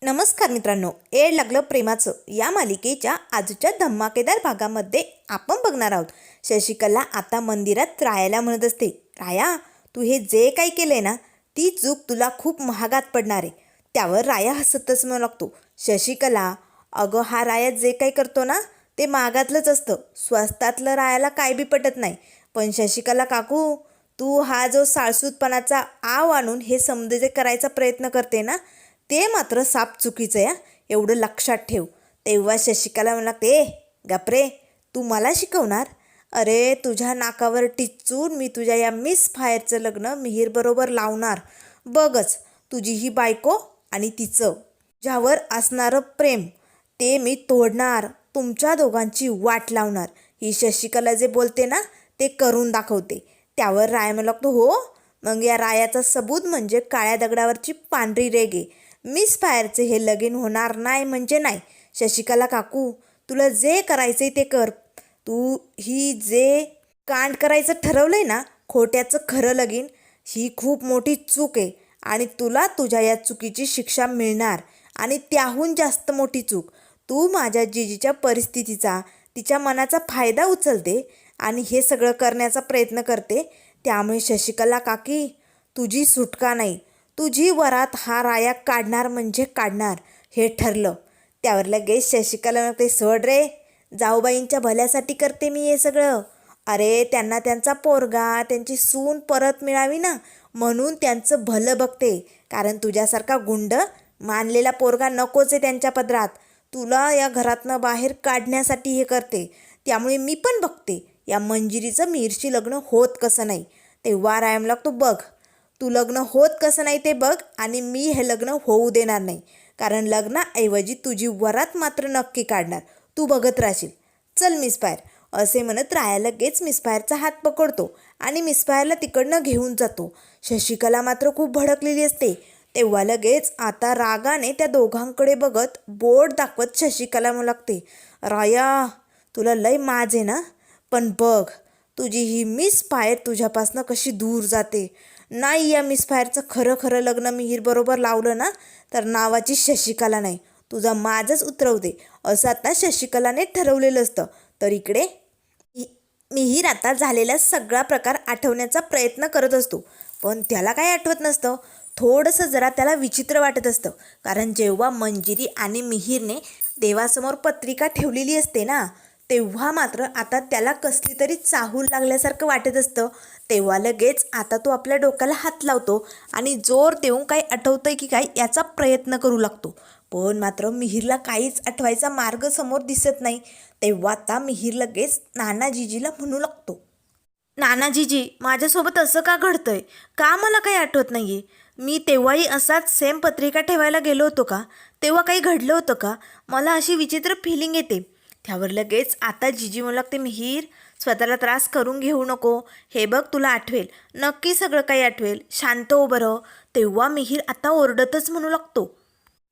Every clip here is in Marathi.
नमस्कार मित्रांनो, येड लागलं प्रेमाचं या मालिकेच्या आजच्या धमाकेदार भागामध्ये आपण बघणार आहोत. शशिकला आता मंदिरात रायाला म्हणत असते, राया, तू हे जे काही केले ना, ती चूक तुला खूप महागात पडणार आहे. त्यावर राया हसतच म्हणू लागतो, शशिकला, अगं हा राया जे काही करतो ना ते महागातलंच असतं, स्वस्तातलं रायाला काय बी पटत नाही. पण शशिकला काकू, तू हा जो साळसूतपणाचा आव आणून हे समजे करायचा प्रयत्न करते ना, ते मात्र साप चुकीचं आहे, एवढं लक्षात ठेव. तेव्हा शशिकला म्हणू लागते, गपरे, तू मला शिकवणार? अरे तुझ्या नाकावर टिचून मी तुझ्या या मिस फायरचं लग्न मिहीरबरोबर लावणार. बघच, तुझी ही बायको आणि तिचं तुझ्यावर असणारं प्रेम ते मी तोडणार, तुमच्या दोघांची वाट लावणार. ही शशिकला जे बोलते ना ते करून दाखवते. त्यावर राय म्हणू लागतो, हो, मग या रायाचा सबूत म्हणजे काळ्या दगडावरची पांढरी रेग आहे. मिस फायरचे हे लगीन होणार नाही म्हणजे नाही. शशिकला काकू, तुला जे करायचं ते कर. तू ही जे कांड करायचं ठरवलंय ना, खोट्याचं खरं लगीन, ही खूप मोठी चूक आहे आणि तुला तुझ्या या चुकीची शिक्षा मिळणार. आणि त्याहून जास्त मोठी चूक, तू माझ्या जिजीच्या परिस्थितीचा, तिच्या मनाचा फायदा उचलते आणि हे सगळं करण्याचा प्रयत्न करते. त्यामुळे शशिकला काकी, तुझी सुटका नाही. तुझी वरात हा राया काढणार म्हणजे काढणार, हे ठरलं. त्यावर लगेच शशिकला म्हणते, सोड रे, जाऊबाईंच्या भल्यासाठी करते मी हे सगळं. अरे त्यांना त्यांचा पोरगा, त्यांची सून परत मिळावी ना, म्हणून त्यांचं भलं बघते. कारण तुझ्यासारखा गुंड मानलेला पोरगा नकोच आहे त्यांच्या पदरात. तुला या घरातनं बाहेर काढण्यासाठी हे करते. त्यामुळे मी पण बघते या मंजिरीचं मिहीरशी लग्न होत कसं नाही. तेव्हा रायम लागतो, बघ, तू लग्न होत कसं नाही ते बघ, आणि मी हे लग्न होऊ देणार नाही. कारण लग्नाऐवजी तुझी वरात मात्र नक्की काढणार. तू बघत राहशील. चल मिस फायर, असे म्हणत राया लगेच मिस फायरचा हात पकडतो आणि मिस फायरला तिकडनं घेऊन जातो. शशिकला मात्र खूप भडकलेली असते. तेव्हा लगेच आता रागाने त्या दोघांकडे बघत बोट दाखवत शशिकला म्हणू लागते, राया, तुला लय माज आहे ना, पण बघ तुझी ही मिस फायर तुझ्यापासनं कशी दूर जाते. नाही, या मिस फायरचं खरं खरं लग्न मिहीरबरोबर लावलं ना तर नावाची शशिकला नाही, तुझा माजच उतरवते, असं आता शशिकलाने ठरवलेलं असतं. तर इकडे मिहीर आता झालेला सगळा प्रकार आठवण्याचा प्रयत्न करत असतो. पण त्याला काही आठवत नसतं. थोडंसं जरा त्याला विचित्र वाटत असतं. कारण जेव्हा मंजिरी आणि मिहीरने देवासमोर पत्रिका ठेवलेली असते ना, तेव्हा मात्र आता त्याला कसली तरी चाहूल लागल्यासारखं वाटत असतं. तेव्हा लगेच आता तो आपल्या डोक्याला हात लावतो आणि जोर देऊन काही आठवतंय की काय याचा प्रयत्न करू लागतो. पण मात्र मिहीरला काहीच आठवायचा मार्ग समोर दिसत नाही. तेव्हा आता मिहीर लगेच नानाजीजीला म्हणू लागतो, नानाजीजी, माझ्यासोबत असं का घडतंय? का मला काही आठवत नाही आहे? मी तेव्हाही असाच सेम पत्रिका ठेवायला गेलो होतो का? तेव्हा काही घडलं होतं का? मला अशी विचित्र फिलिंग येते. त्यावर लगेच आता जीजी म्हणू लागते, मिहीर, स्वतःला त्रास करून घेऊ नको. हे बघ, तुला आठवेल, नक्की सगळं काही आठवेल. शांत हो बरं. तेव्हा मिहीर आता ओरडतच म्हणू लागतो,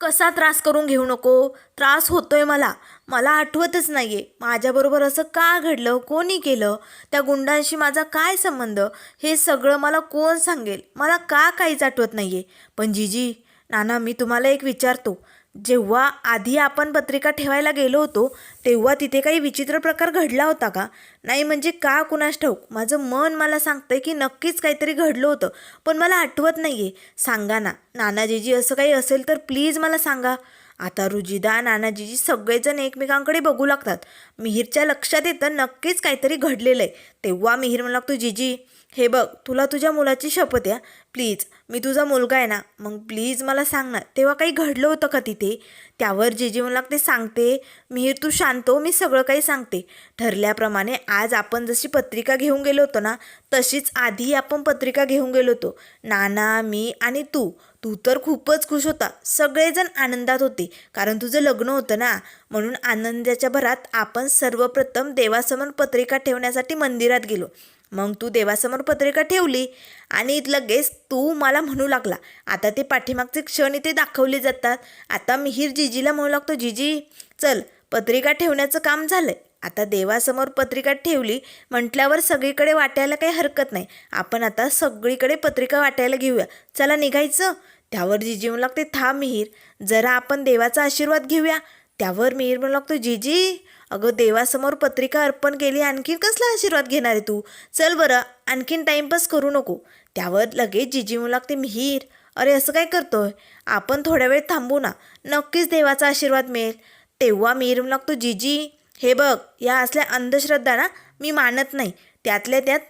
कसा त्रास करून घेऊ नको? त्रास होतोय मला. मला आठवतच नाही आहे माझ्याबरोबर असं का घडलं, कोणी केलं, त्या गुंडांशी माझा काय संबंध, हे सगळं मला कोण सांगेल? मला का काहीच आठवत नाही आहे. पण जीजी, नाना, मी तुम्हाला एक विचारतो, जेव्हा आधी आपण पत्रिका ठेवायला गेलो होतो तेव्हा तिथे काही विचित्र प्रकार घडला होता का? नाही म्हणजे का कुणास ठाऊक, माझं मन मला सांगतंय की नक्कीच काहीतरी घडलं होतं, पण मला आठवत नाही आहे. सांगा ना नानाजीजी, असं काही असेल तर प्लीज मला सांगा. आता रुजिदा, नानाजीजी सगळेजण एकमेकांकडे बघू लागतात. मिहीरच्या लक्षात येतं नक्कीच काहीतरी घडलेलं आहे. तेव्हा मिहीर म्हणू लागतो, जीजी, हे बघ, तुला तुझ्या मुलाची शपथ आहे, प्लीज, मी तुझा मुलगा आहे ना, मग प्लीज मला सांग ना, तेव्हा काही घडलं होतं का तिथे? त्यावर जीजी म्हणू लागते, सांगते मिहीर, तू शांत हो, मी सगळं काही सांगते. ठरल्याप्रमाणे आज आपण जशी पत्रिका घेऊन गेलो होतो ना, तशीच आधी आपण पत्रिका घेऊन गेलो होतो. नाना, मी आणि तू. तू तर खूपच खुश होता. सगळेजण आनंदात होते, कारण तुझं लग्न होतं ना. म्हणून आनंदाच्या भरात आपण सर्वप्रथम देवासमोर पत्रिका ठेवण्यासाठी मंदिरात गेलो. मग तू देवासमोर पत्रिका ठेवली आणि लगेच तू मला म्हणू लागला. आता ते पाठीमागचे क्षण इथे दाखवले जातात. आता मिहीर जीजीला म्हणू लागतो, जीजी, चल, पत्रिका ठेवण्याचं काम झालंय. आता देवासमोर पत्रिका ठेवली म्हटल्यावर सगळीकडे वाटायला काही हरकत नाही. आपण आता सगळीकडे पत्रिका वाटायला घेऊया. चला निघायचं. त्यावर जीजी म्हणू लागते, थांब मिहीर, जरा आपण देवाचा आशीर्वाद घेऊया. त्यावर मिहीर म्हणू लागतो, जीजी अगं देवासमोर पत्रिका अर्पण केली, आणखीन कसला आशीर्वाद घेणार आहे तू? चल बरं, आणखीन टाईमपास करू नको. त्यावर लगेच जीजी म्हणू लागते, मिहीर अरे असं काय करतोय, आपण थोड्या वेळ थांबू ना, नक्कीच देवाचा आशीर्वाद मिळेल. तेव्हा मिहीर म्हणू लागतो, जीजी हे बघ, या असल्या अंधश्रद्धा ना मी मानत नाही, त्यातल्या त्यात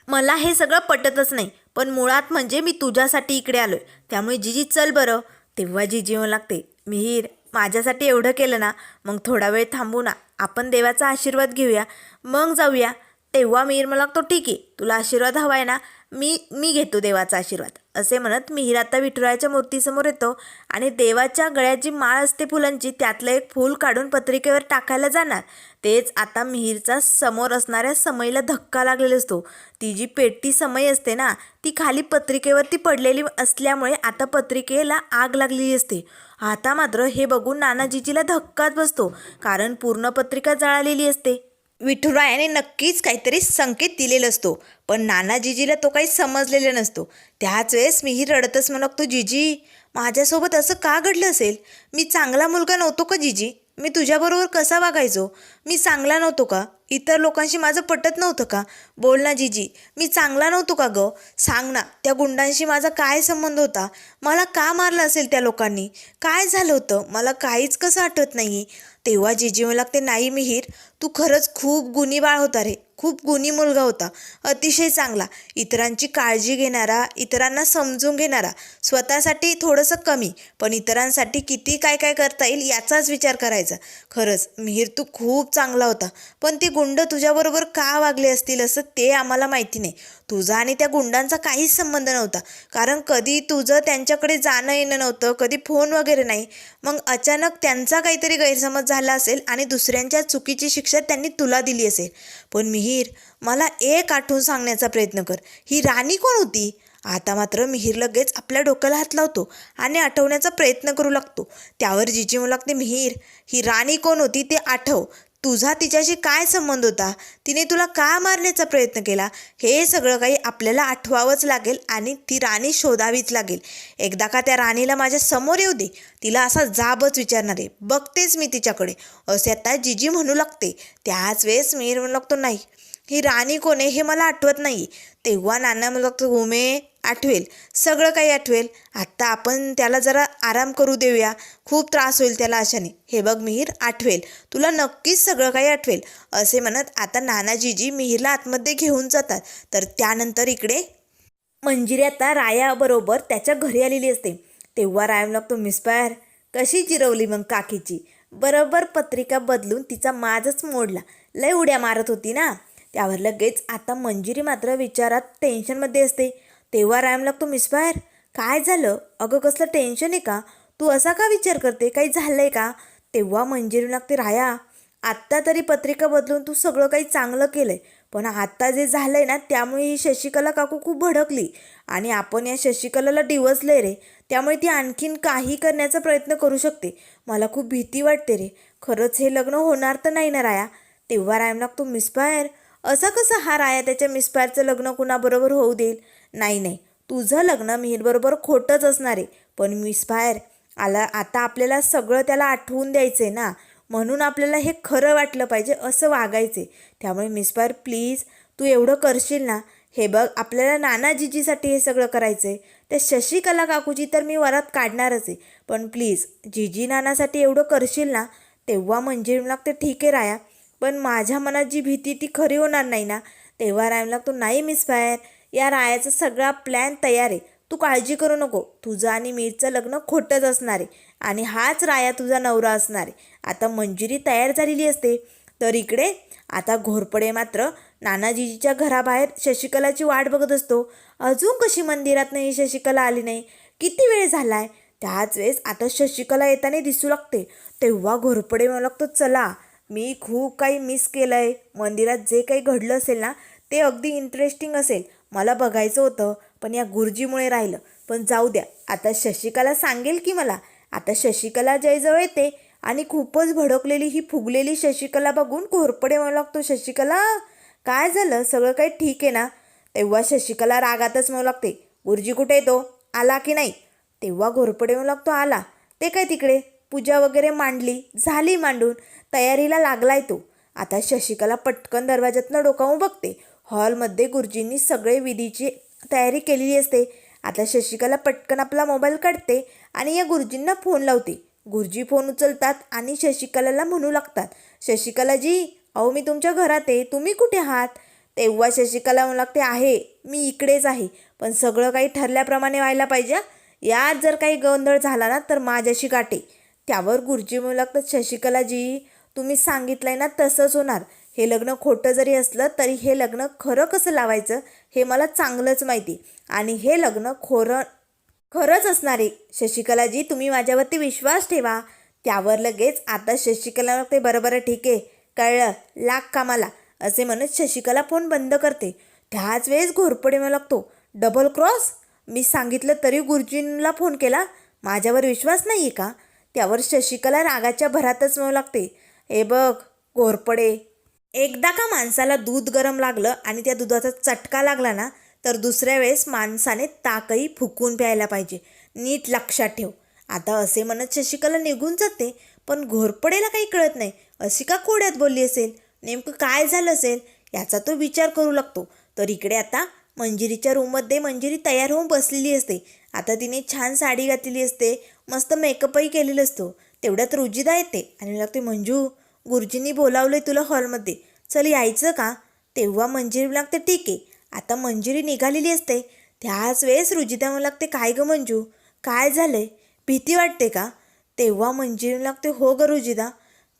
मला हे सगळं पटतच नाही, पण मुळात म्हणजे मी तुझ्यासाठी इकडे आलोय, त्यामुळे जीजी चल बरं. तेव्हा जीजी म्हणू लागते, मिहीर माझ्यासाठी एवढं केलं ना, मग थोडा वेळ थांबू ना, आपण देवाचा आशीर्वाद घेऊया, मग जाऊया. तेव्हा मिहीर म्हणू लागतो, ठीक आहे, तुला आशीर्वाद हवा आहे ना, मी घेतो देवाचा आशीर्वाद. असे म्हणत मिहीर आता विठुरायाच्या मूर्तीसमोर येतो आणि देवाच्या गळ्यात जी माळ असते फुलांची, त्यातलं एक फूल काढून पत्रिकेवर टाकायला जाणार. तेच आता मिहीरचा समोर असणाऱ्या समईला धक्का लागलेला असतो. ती जी पेटी समई असते ना, ती खाली पत्रिकेवरती पडलेली असल्यामुळे आता पत्रिकेला आग लागलेली असते. आता मात्र हे बघून नानाजीजीला धक्काच बसतो, कारण पूर्ण पत्रिका जळालेली असते. विठुरायाने नक्कीच काहीतरी संकेत दिलेला असतो, पण नानाजीजीला तो काही समजलेला नसतो. त्याच वेळेस मिहीर रडतच म्हणू लागतो, जीजी माझ्यासोबत असं का घडलं असेल? मी चांगला मुलगा नव्हतो का जीजी? मी तुझ्याबरोबर कसा वागायचो? मी चांगला नव्हतो का? इतर लोकांशी माझं पटत नव्हतं का? बोल ना जीजी, मी चांगला नव्हतो का गं? सांग ना, त्या गुंडांशी माझा काय संबंध होता? मला का मारलं असेल त्या लोकांनी? काय झालं होतं मला काहीच कसं आठवत नाही. तेव्हा जीजी म्हणू लागते, नाही मिहीर, तू खरंच खूप गुणी बाळ होता रे, खूप गुणी मुलगा होता, अतिशय चांगला, इतरांची काळजी घेणारा, इतरांना समजून घेणारा, स्वतःसाठी थोडंसं कमी पण इतरांसाठी किती काय काय करता येईल याचाच विचार करायचा. खरंच मिहीर तू खूप चांगला होता, पण ते गुंड तुझ्याबरोबर का वागले असतील असं ते आम्हाला माहिती नाही. तुझा आणि त्या गुंडांचा काहीच संबंध नव्हता, कारण कधी तुझं त्यांच्याकडे जाणं येणं नव्हतं, कधी फोन वगैरे नाही. मग अचानक त्यांचा काहीतरी गैरसमज झाला असेल आणि दुसऱ्यांच्या चुकीची शिक्षा त्यांनी तुला दिली असेल. पण मिहीर मला एक आठवून सांगण्याचा प्रयत्न कर, ही राणी कोण होती? आता मात्र मिहीर लगेच आपल्या डोक्याला हात लावतो आणि आठवण्याचा प्रयत्न करू लागतो. त्यावर जीजी म्हणू लागते, मिहीर ही राणी कोण होती ते आठव, तुझा तिच्याशी काय संबंध होता, तिने तुला का मारण्याचा प्रयत्न केला, हे सगळं काही आपल्याला आठवावंच लागेल आणि ती राणी शोधावीच लागेल. एकदा का त्या राणीला माझ्या समोर येऊ दे, तिला असा जाबच विचारणार आहे, बघतेच मी तिच्याकडे, असे आता जीजी म्हणू लागते. त्याच वेळेस मिहीर म्हणू लागतो, नाही ही राणी कोण आहे हे मला आठवत नाही. तेव्हा नाना म्हणू लागतो, उमे आठवेल, सगळं काही आठवेल, आत्ता आपण त्याला जरा आराम करू देऊया, खूप त्रास होईल त्याला अशाने. हे बघ मिहीर आठवेल, तुला नक्कीच सगळं काही आठवेल. असे म्हणत आता नानाजीजी मिहीरला आतमध्ये घेऊन जातात. तर त्यानंतर इकडे मंजिरी आता रायाबरोबर त्याच्या घरी आलेली असते. तेव्हा राया म्हणू लागतो, मिस्पायर कशी जिरवली मग काकीची, बरोबर पत्रिका बदलून तिचा माजच मोडला, लय उड्या मारत होती ना. त्यावर लगेच आता मंजिरी मात्र विचारात टेन्शनमध्ये असते. तेव्हा राम लागतो, मिस्पायर काय झालं अगं, कसलं टेन्शन आहे का, तू असा का विचार करते, काही झालं आहे का? तेव्हा मंजिरी लागते, राया आत्ता तरी पत्रिका बदलून तू सगळं काही चांगलं केलं आहे, पण आत्ता जे झालं आहे ना त्यामुळे ही शशिकला काकू खूप भडकली आणि आपण या शशिकलाला डिवचलं रे, त्यामुळे ती आणखीन काही करण्याचा प्रयत्न करू शकते. मला खूप भीती वाटते रे, खरंच हे लग्न होणार तर नाही ना राया? तेव्हा रायम लागतो, मिस्पायर असं कसं हा राया त्याच्या मिस्पायरचं लग्न कुणाबरोबर होऊ देईल? नाही नाही, तुझं लग्न मिहीरबरोबर खोटंच असणार आहे, पण मिस्पायर आता आपल्याला सगळं त्याला आठवून द्यायचं आहे ना, म्हणून आपल्याला हे खरं वाटलं पाहिजे, असं वागायचे. त्यामुळे मिस्पायर प्लीज तू एवढं करशील ना? हे बघ आपल्याला नानाजीजीसाठी हे सगळं करायचं आहे, त्या शशिकला काकूची तर मी वरात काढणारच आहे, पण प्लीज जीजी नानासाठी एवढं करशील ना? तेव्हा मंजिरी लागते, ठीक आहे राया, पण माझ्या मनात जी भीती ती खरी होणार नाही ना? तेव्हा रायम लागतो, नाही मिस्पायर, या रायाचा सगळा प्लॅन तयार आहे, तू काळजी करू नको, तुझं आणि मीरचं लग्न खोटंच असणार आहे आणि हाच राया तुझा नवरा असणार आहे. आता मंजिरी तयार झालेली असते. तर इकडे आता घोरपडे मात्र नानाजीजीच्या घराबाहेर शशिकलाची वाट बघत असतो. अजून कशी मंदिरात नाही शशिकला आली नाही, किती वेळ झाला आहे? त्याच वेळेस आता शशिकला येताना दिसू लागते. तेव्हा घोरपडे म्हणू लागतो, चला मी खूप काही मिस केलं आहे, मंदिरात जे काही घडलं असेल ना ते अगदी इंटरेस्टिंग असेल, मला बघायचं होतं, पण या गुरुजीमुळे राहिलं. पण जाऊ द्या, आता शशिकला सांगेल की मला. आता शशिकला जयजवळ येते आणि खूपच भडकलेली ही फुगलेली शशिकला बघून घोरपडे म्हणू लागतो, शशिकला काय झालं, सगळं काही ठीक आहे ना? तेव्हा शशिकला रागातच म्हणू लागते, गुरुजी कुठे येतो, आला की नाही? तेव्हा घोरपडे म्हणू लागतो आला. ते काय तिकडे पूजा वगैरे मांडली, झाली मांडून, तयारीला लागलाय तो. आता शशिकला पटकन दरवाज्यातनं डोकावून बघते. हॉलमध्ये गुरुजींनी सगळे विधीची तयारी केलेली असते. आता शशिकला पटकन आपला मोबाईल काढते आणि या गुरुजींना फोन लावते. गुरुजी फोन उचलतात आणि शशिकलाला म्हणू लागतात, शशिकलाजी, अहो मी तुमच्या घरात आहे, तुम्ही कुठे आहात? तेव्हा शशिकला म्हणू लागते, आहे मी इकडेच आहे, पण सगळं काही ठरल्याप्रमाणे व्हायला पाहिजे. यात जर काही गोंधळ झाला ना तर माझ्याशी गाठे. त्यावर गुरुजी म्हणू लागतात, शशिकलाजी, तुम्ही सांगितलंय ना तसंच होणार. हे लग्न खोटं जरी असलं तरी हे लग्न खरं कसं लावायचं हे मला चांगलंच माहिती, आणि हे लग्न खरंच असणार आहे. शशिकलाजी, तुम्ही माझ्यावरती विश्वास ठेवा. त्यावर लगेच आता शशिकला म्हणते, बरं ठीक आहे, कळलं, लाग कामाला, असे म्हणत शशिकला फोन बंद करते. त्याच वेळेस घोरपडे म्हणू लागतो, डबल क्रॉस, मी सांगितलं तरी गुरुजींना फोन केला, माझ्यावर विश्वास नाही आहे का? त्यावर शशिकला रागाच्या भरातच म्हणू लागते, हे बघ घोरपडे, एकदा का माणसाला दूध गरम लागलं आणि त्या दुधाचा चटका लागला ना तर दुसऱ्या वेळेस माणसाने ताकही फुकून प्यायला पाहिजे, नीट लक्षात ठेव. आता असे म्हणत शशिकला निघून जाते. पण घोरपडेला काही कळत नाही, अशी का कोड्यात बोलली असेल, नेमकं काय झालं असेल याचा तो विचार करू लागतो. तर इकडे आता मंजिरीच्या रूममध्ये मंजिरी तयार होऊन बसलेली असते. आता तिने छान साडी घातलेली असते, मस्त मेकअपही केलेला असतो. तेवढ्यात रुजिदा येते आणि लागते, मंजू, गुरुजींनी बोलावलंय तुला हॉलमध्ये, चल यायचं का? तेव्हा मंजिरी लागते, ठीक आहे. आता मंजिरी निघालेली असते. त्याच वेळेस रुजिदा म्हणू लागते, काय गं मंजू, काय झालंय, भीती वाटते का? तेव्हा मंजिरी लागते, हो गं रुजिदा,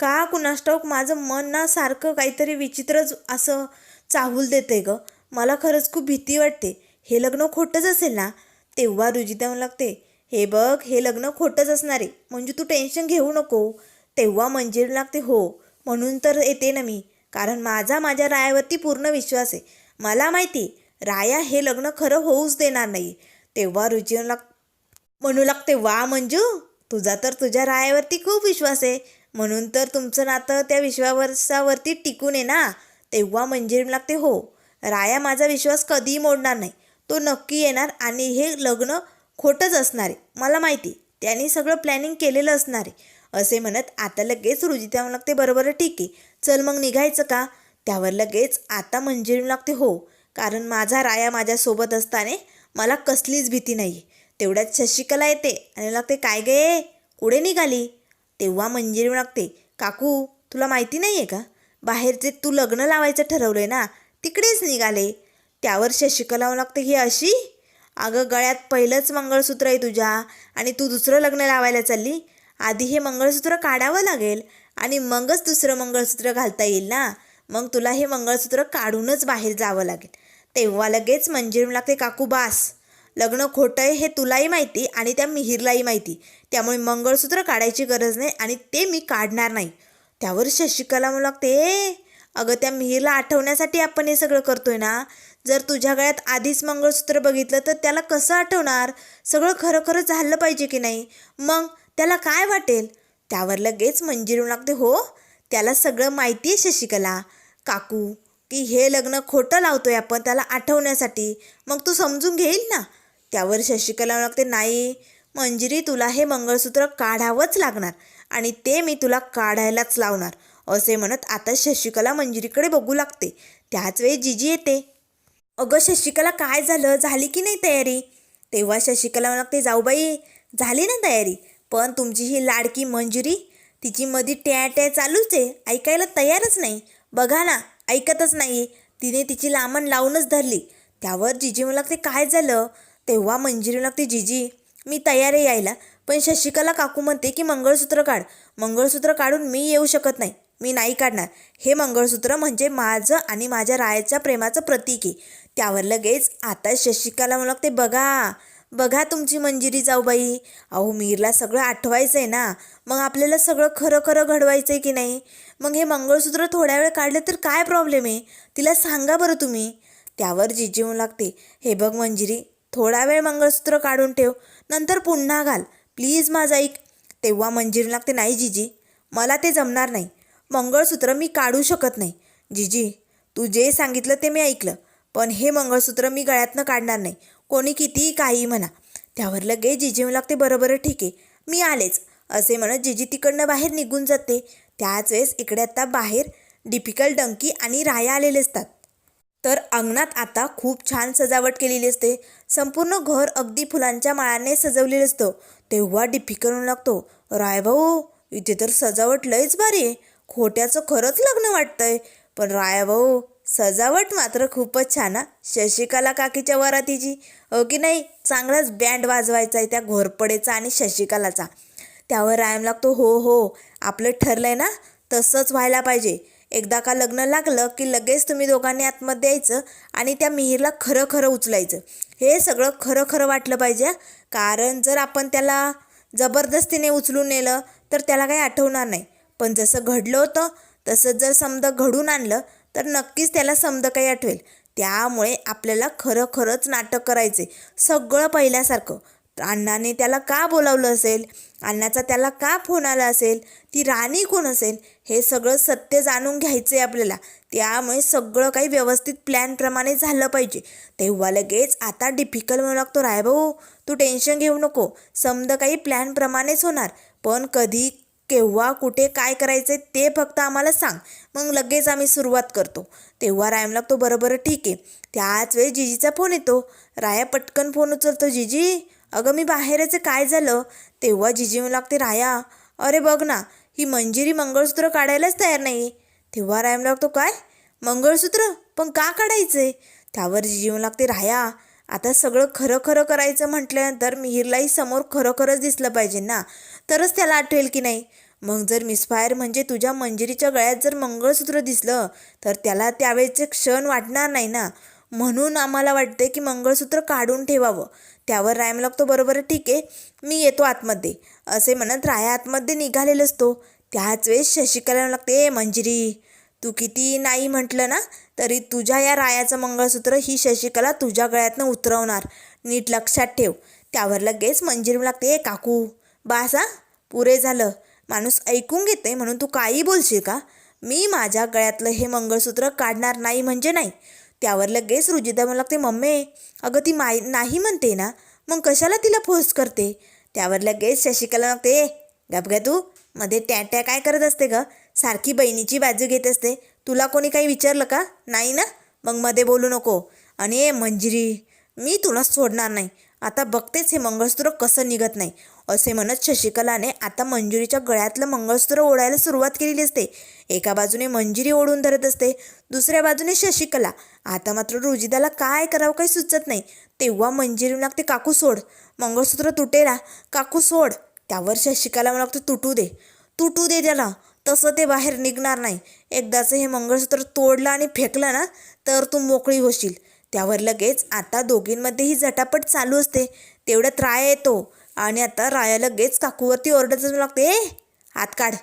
का कुणास ठाऊक माझं मन ना सारखं काहीतरी विचित्रच असं चाहूल देते गं, मला खरंच खूप भीती वाटते, हे लग्न खोटंच असेल ना? तेव्हा रुजिदा म्हणू लागते, हे बघ, हे लग्न खोटंच असणार आहे, म्हणजे तू टेन्शन घेऊ नको. तेव्हा मंजिरी लागते, हो म्हणून तर येते ना मी, कारण माझ्या रायावरती पूर्ण विश्वास आहे. मला माहिती राया हे लग्न खरं होऊच देणार नाही. तेव्हा रुजिदा म्हणू लागते, वा मंजू, तुझा तर तुझ्या रायावरती खूप विश्वास आहे, म्हणून तर तुमचं नातं त्या विश्वासावरती टिकून आहे ना? तेव्हा मंजिरी लागते, हो, राया माझा विश्वास कधीही मोडणार नाही, तो नक्की येणार आणि हे लग्न खोटंच असणार आहे, मला माहिती, त्यांनी सगळं प्लॅनिंग केलेलं असणार आहे. असे म्हणत आता लगेच रुजिता लागते, बरोबर ठीक आहे, चल मग निघायचं का? त्यावर लगेच आता मंजिरी लागते, हो, कारण माझा राया माझ्यासोबत असताना मला कसलीच भीती नाही. तेवढ्यात शशिकला येते आणि लागते, काय गे, कुठे निघाली? तेव्हा मंजिरी लागते, काकू, तुला माहिती नाही आहे का, बाहेर जे तू लग्न लावायचं ठरवलं आहे ना तिकडेच निघाले. त्यावर शशिकला लागते, ही अशी, अगं गळ्यात पहिलंच मंगळसूत्र आहे तुझ्या आणि तू दुसरं लग्न लावायला चालली, आधी हे मंगळसूत्र काढावं लागेल आणि मगच दुसरं मंगळसूत्र घालता येईल ना, मग तुला हे मंगळसूत्र काढूनच बाहेर जावं लागेल. तेव्हा लगेच मंजिरी लागते, काकू बास, लग्न खोटं आहे हे तुलाही माहिती आणि त्या मिहीरलाही माहिती, त्यामुळे मंगळसूत्र काढायची गरज नाही आणि ते मी काढणार नाही. त्यावर शशिकला म्हणू लागते, अगं त्या मिहीरला आठवण्यासाठी आपण हे सगळं करतोय ना, जर तुझ्या गळ्यात आधीच मंगळसूत्र बघितलं तर त्याला कसं आठवणार, सगळं खरं खरं झालं पाहिजे की नाही, मग त्याला काय वाटेल? त्यावर लगेच मंजिरी लागते, हो, त्याला सगळं माहिती आहे शशिकला काकू, की हे लग्न खोटं लावतोय आपण त्याला आठवण्यासाठी, मग तू समजून घेईल ना. त्यावर शशिकला लागते, नाही मंजिरी, तुला हे मंगळसूत्र काढावंच लागणार आणि ते मी तुला काढायलाच लावणार. असे म्हणत आता शशिकला मंजिरीकडे बघू लागते. त्याच वेळी जिजी येते. अगं शशिकला, काय झालं, झाली की नाही तयारी? तेव्हा शशिकला लागते, जाऊबाई, झाली ना तयारी, पण तुमची ही लाडकी मंजिरी, तिची मध्ये टॅ चालूच आहे, ऐकायला तयारच नाही, बघा ना, ऐकतच नाही, तिने तिची लांबण लावूनच धरली. त्यावर जिजी म्हणू लागते, काय झालं? तेव्हा मंजिरी लागते, जिजी, मी तयार आहे यायला, पण शशिकला काकू म्हणते की मंगळसूत्र काढ. मंगळसूत्र काढून मी येऊ शकत नाही, मी नाही काढणार, हे मंगळसूत्र म्हणजे माझं आणि माझ्या रायाच्या प्रेमाचं प्रतीक आहे. त्यावर लगेच आता शशिकला म्हणू लागते, बघा तुमची मंजिरी जाऊबाई, अहो मीरला सगळं आठवायचं आहे ना, मग आपल्याला सगळं खरं खरं घडवायचं आहे की नाही, मग हे मंगळसूत्र थोड्या वेळ काढलं तर काय प्रॉब्लेम आहे, तिला सांगा बरं तुम्ही. त्यावर जिजी म्हणू लागते, हे बघ मंजिरी, थोडा वेळ मंगळसूत्र काढून ठेव, नंतर पुन्हा घाल, प्लीज माझं ऐक. तेव्हा मंजिरी लागते, नाही जिजी, मला ते जमणार नाही, मंगळसूत्र मी काढू शकत नाही. जिजी, तू जे सांगितलं ते मी ऐकलं, पण हे मंगळसूत्र मी गळ्यातनं काढणार नाही, कोणी कितीही काही म्हणा. त्यावर लगेच जिजी म्हणू लागते, बरं बरं ठीक आहे, मी आलेच, असे म्हणत जिजी तिकडनं बाहेर निघून जाते. त्याच वेळेस इकडे आता बाहेर डिफिकल्ट डंकी आणि राया आलेले असतात. तर अंगणात आता खूप छान सजावट केलेली असते. संपूर्ण घर अगदी फुलांच्या माळाने सजवलेलं असतं. तेव्हा डिफिकल्ट म्हणू लागतो, राय भाऊ इथे तर सजावट लयच भारी आहे, खोट्याचं खरंच लग्न वाटतंय. पण राया भाऊ सजावट मात्र खूपच छान हा, शशिकला काकीच्या वरातीची, हो की नाही, चांगलाच बँड वाजवायचा आहे त्या घोरपडेचा आणि शशिकलाचा. त्यावर रायम लागतो, हो हो आपलं ठरलंय ना तसंच व्हायला पाहिजे. एकदा का लग्न लागलं की लगेच तुम्ही दोघांनी आतमध्ये यायचं आणि त्या मिहीरला खरं खरं उचलायचं. हे सगळं खरं खरं वाटलं पाहिजे, कारण जर आपण त्याला जबरदस्तीने उचलून नेलं तर त्याला काही आठवणार नाही. पण जसं घडलं होतं तसंच जर समजा घडून आणलं तर नक्कीच त्याला समजा काही आठवेल. त्यामुळे आपल्याला खरं खरंच नाटक करायचे, सगळं पहिल्यासारखं. अण्णाने त्याला का बोलावलं असेल, अण्णाचा त्याला का फोन आला असेल, ती राणी कोण असेल, हे सगळं सत्य जाणून घ्यायचं आहे आपल्याला. त्यामुळे सगळं काही व्यवस्थित प्लॅनप्रमाणे झालं पाहिजे. तेव्हा लगेच आता डिफिकल्ट म्हणू लागतो, राय भाऊ तू टेन्शन घेऊ नको, समजा काही प्लॅनप्रमाणेच होणार, पण कधी केव्हा कुठे काय करायचं ते फक्त आम्हाला सांग, मग लगेच आम्ही सुरुवात करतो. तेव्हा रायम लागतो, बरं बरं ठीक आहे. त्याच वेळी जिजीचा फोन येतो. राया पटकन फोन उचलतो, जिजी अगं मी बाहेरच, काय झालं. तेव्हा जिजी म्हणू लागते, राया अरे बघ ना ही मंजिरी मंगळसूत्र काढायलाच तयार नाही. तेव्हा रायम लागतो, काय मंगळसूत्र पण का काढायचंय. त्यावर जिजी म्हणू लागते, राया आता सगळं खरं खरं करायचं म्हटल्यानंतर मिहीरलाही समोर खरं खरंच दिसलं पाहिजे ना, तरच त्याला आठवेल की नाही. मग जर मिसफायर म्हणजे तुझ्या मंजिरीच्या गळ्यात जर मंगळसूत्र दिसलं तर त्याला त्यावेळेचे क्षण वाटणार नाही ना, म्हणून आम्हाला वाटते की मंगळसूत्र काढून ठेवावं. त्यावर रायम लागतो, बरोबर ठीक आहे मी येतो आतमध्ये, असे म्हणत राया आतमध्ये निघालेला असतो. त्याच वेळेस शशिकला लागते, मंजिरी तू किती नाही म्हटलं ना तरी तुझ्या या रायाचं मंगळसूत्र ही शशिकला तुझ्या गळ्यातनं उतरवणार, नीट लक्षात ठेव. त्यावर लगेच मंजिरी लागते, काकू बास हा, पुरे झालं, माणूस ऐकून घेते म्हणून तू काही बोलशील का, मी माझ्या गळ्यातलं हे मंगळसूत्र काढणार नाही म्हणजे नाही. त्यावर लगेच रुजिता म्हणू लागते, मम्मी अगं ती नाही म्हणते ना, मग कशाला तिला फोर्स करते. त्यावर लगेच शशिकला लागते, गप ग तू, मध्ये त्या त्या काय करत असते ग, सारखी बहिणीची बाजू घेत असते, तुला कोणी काही विचारलं का, नाही ना, मग मध्ये बोलू नको. आणि मंजिरी मी तुला सोडणार नाही, आता बघतेच हे मंगळसूत्र कसं निघत नाही, असे म्हणत शशिकलाने आता मंजिरीच्या गळ्यातलं मंगळसूत्र ओढायला सुरुवात केलेली असते. एका बाजूने मंजिरी ओढून धरत असते, दुसऱ्या बाजूने शशिकला. आता मात्र रुजिताला काय करावं काही सुचत नाही. तेव्हा मंजिरी लागते, काकू सोड, मंगळसूत्र तुटेला, काकू सोड. त्यावर शशिकला लागते, तुटू दे तुटू दे त्याला, तसं ते बाहेर निघणार नाही, एकदाचं हे मंगळसूत्र तोडलं आणि फेकलं ना तर तू मोकळी होशील. त्यावर लगेच आता दोघींमध्ये ही झटापट चालू असते. तेवढ्यात राया येतो आणि आता राया लगेच काकूवरती ओरडतच लागते, हात काढ,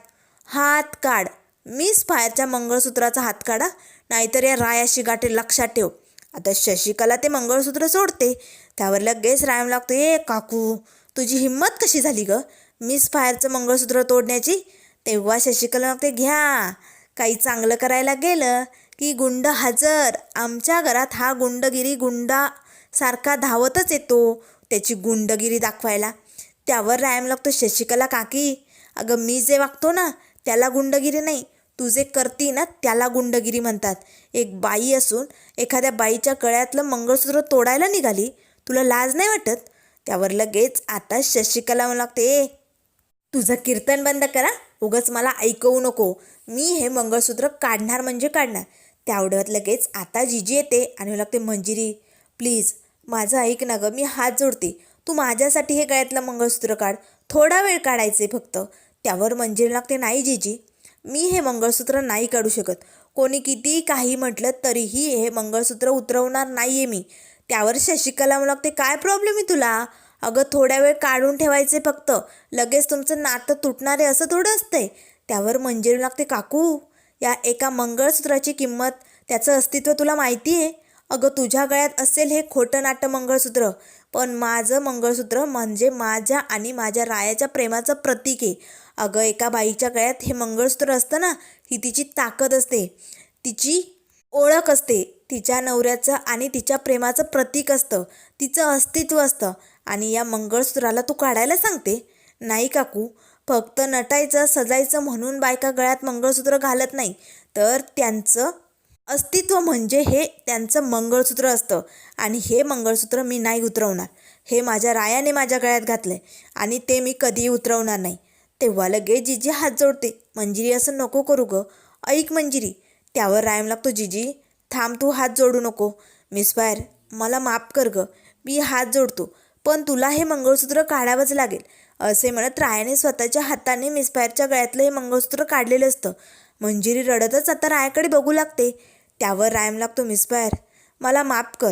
हात काढ, मिस फायरच्या मंगळसूत्राचा हात काढा, नाहीतर या रायाशी गाठे, लक्षात ठेव. आता शशिकला ते मंगळसूत्र सोडते. त्यावर लगेच रायम लागते, काकू तुझी हिंमत कशी झाली ग मिस फायरचं मंगळसूत्र तोडण्याची. तेव्हा शशिकला लागते, घ्या, काही चांगलं करायला गेलं की गुंड हजर, आमच्या घरात हा गुंडा सारखा धावतच येतो त्याची गुंडगिरी दाखवायला. त्यावर रायम लागतो, शशिकला काकी अगं मी जे वागतो ना त्याला गुंडगिरी नाही, तू जे करती ना त्याला गुंडगिरी म्हणतात. एक बाई असून एखाद्या बाईच्या गळ्यातलं मंगळसूत्र तोडायला निघाली, तुला लाज नाही वाटत. त्यावर लगेच आता शशिकला म्हणू लागते, तुझं कीर्तन बंद करा, उगाच मला ऐकवू नको, मी हे मंगळसूत्र काढणार म्हणजे काढणार. त्यावढ्यात लगेच आता जिजी येते आणि लागते, मंजिरी प्लीज माझं ऐक ना गं, मी हात जोडते, तू माझ्यासाठी हे गळ्यातलं मंगळसूत्र काढ, थोडा वेळ काढायचे फक्त. त्यावर मंजिरी लागते, नाही जिजी मी हे मंगळसूत्र नाही काढू शकत, कोणी किती काही म्हटलं तरीही हे मंगळसूत्र उतरवणार नाही आहे मी. त्यावर शशिकला लागते, काय प्रॉब्लेम आहे तुला, अगं थोड्या वेळ काढून ठेवायचे फक्त, लगेच तुमचं नातं तुटणार आहे असं थोडं असतंय. त्यावर मंजिरी लागते, काकू या एका मंगळसूत्राची किंमत, त्याचं अस्तित्व तुला माहिती आहे. अगं तुझ्या गळ्यात असेल हे खोटं नाटं मंगळसूत्र, पण माझं मंगळसूत्र म्हणजे माझ्या आणि माझ्या रायाच्या प्रेमाचं प्रतीक आहे. अगं एका बाईच्या गळ्यात हे मंगळसूत्र असतं ना, ही तिची ताकद असते, तिची ओळख असते, तिच्या नवऱ्याचं आणि तिच्या प्रेमाचं प्रतीक असतं, तिचं अस्तित्व असतं. आणि या मंगळसूत्राला तू काढायला सांगते? नाही काकू, फक्त नटायचं सजायचं म्हणून बायका गळ्यात मंगळसूत्र घालत नाही, तर त्यांचं अस्तित्व म्हणजे हे त्यांचं मंगळसूत्र असतं. आणि हे मंगळसूत्र मी नाही उतरवणार. हे माझ्या रायाने माझ्या गळ्यात घातलं आहे आणि ते मी कधीही उतरवणार नाही. तेव्हा लगेच जिजी हात जोडते. मंजिरी असं नको करू गं, ऐक मंजिरी. त्यावर राय लागतो, जिजी थांब, तू हात जोडू नको. मिस फायर, मला माफ कर गं, मी हात जोडतो, पण तुला हे मंगळसूत्र काढावंच लागेल. असे म्हणत रायाने स्वतःच्या हाताने मिस फायरच्या गळ्यातलं हे मंगळसूत्र काढलेलं असतं. मंजिरी रडतच आता रायाकडे बघू लागते. त्यावर राय लागतो, मिस फायर, मला माफ कर.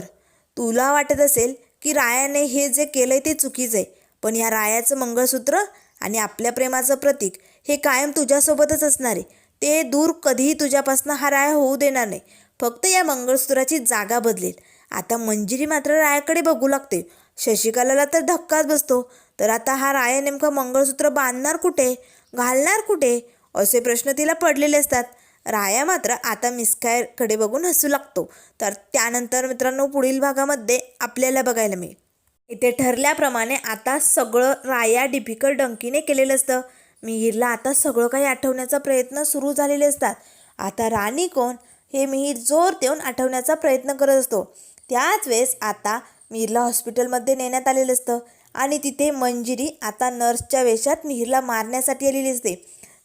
तुला वाटत असेल की रायाने हे जे केलं आहे ते चुकीचं आहे, पण या रायाचं मंगळसूत्र आणि आपल्या प्रेमाचं प्रतीक हे कायम तुझ्यासोबतच असणार आहे. ते दूर कधीही तुझ्यापासून हा राया होऊ देणार नाही. फक्त या मंगळसूत्राची जागा बदलेल. आता मंजिरी मात्र रायाकडे बघू लागते. शशिकलाला तर धक्काच बसतो. तर आता हा राया नेमका मंगळसूत्र बांधणार कुठे, घालणार कुठे, असे प्रश्न तिला पडलेले असतात. राया मात्र आता मिसफायरकडे बघून हसू लागतो. तर त्यानंतर मित्रांनो पुढील भागामध्ये आपल्याला बघायला मिळेल. इथे ठरल्याप्रमाणे आता सगळं राया डिफिकल्ट डंकीने केलेलं असतं. मिहीरला आता सगळं काही आठवण्याचा प्रयत्न सुरू झालेले असतात. आता राणी कोण हे मिहीर जोर देऊन आठवण्याचा प्रयत्न करत असतो. त्याच वेळेस आता मिहीरला हॉस्पिटलमध्ये नेण्यात आलेलं असतं आणि तिथे मंजिरी आता नर्सच्या वेशात मिहीरला मारण्यासाठी आलेली असते.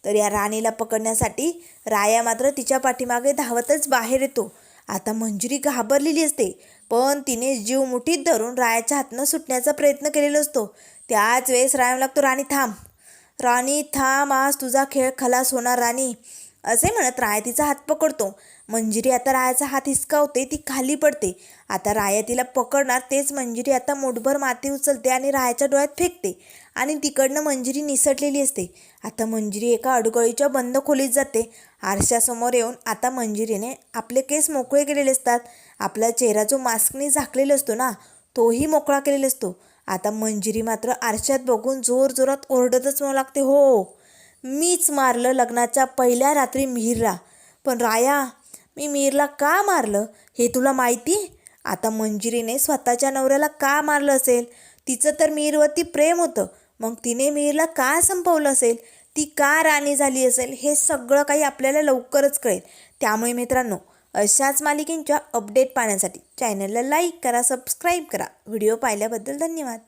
तर या राणीला पकडण्यासाठी राया मात्र तिच्या पाठीमागे धावतच बाहेर येतो. आता मंजिरी घाबरलेली असते, पण तिने जीव मुठीत धरून रायाच्या हातनं सुटण्याचा प्रयत्न केलेला असतो. त्याच वेळेस राया लागतो, राणी थांब, राणी थांब, आज तुझा खेळ खलास होणार राणी. असे म्हणत राया तिचा हात पकडतो. मंजिरी आता रायाचा हात हिसकावते, ती खाली पडते. आता राया तिला पकडणार तेच मंजिरी आता मुठभर माती उचलते आणि रायाच्या डोळ्यात फेकते आणि तिकडनं मंजिरी निसटलेली असते. आता मंजिरी एका अडगळीच्या बंद खोलीत जाते. आरशासमोर येऊन आता मंजिरीने आपले केस मोकळे केलेले असतात. आपला चेहरा जो मास्कने झाकलेला असतो ना, तोही मोकळा केलेला असतो. आता मंजिरी मात्र आरशात बघून जोरजोरात ओरडतच म्हणू लागते, हो, मीच मारलं लग्नाच्या पहिल्या रात्री मिहीरला. पण राया, मी मिहीरला का मारलं हे तुला माहिती? आता मंजिरीने स्वतःच्या नवऱ्याला का मारलं असेल? तिचं तर मिहीरवरती प्रेम होतं, मग तिने मिहीरला का संपवलं असेल? ती का राणी झाली असेल? हे सगळं काही आपल्याला लवकरच कळेल. त्यामुळे मित्रांनो, अशाच मालिकेंच्या अपडेट पाहण्यासाठी चॅनलला लाईक करा, सबस्क्राईब करा. व्हिडिओ पाहिल्याबद्दल धन्यवाद.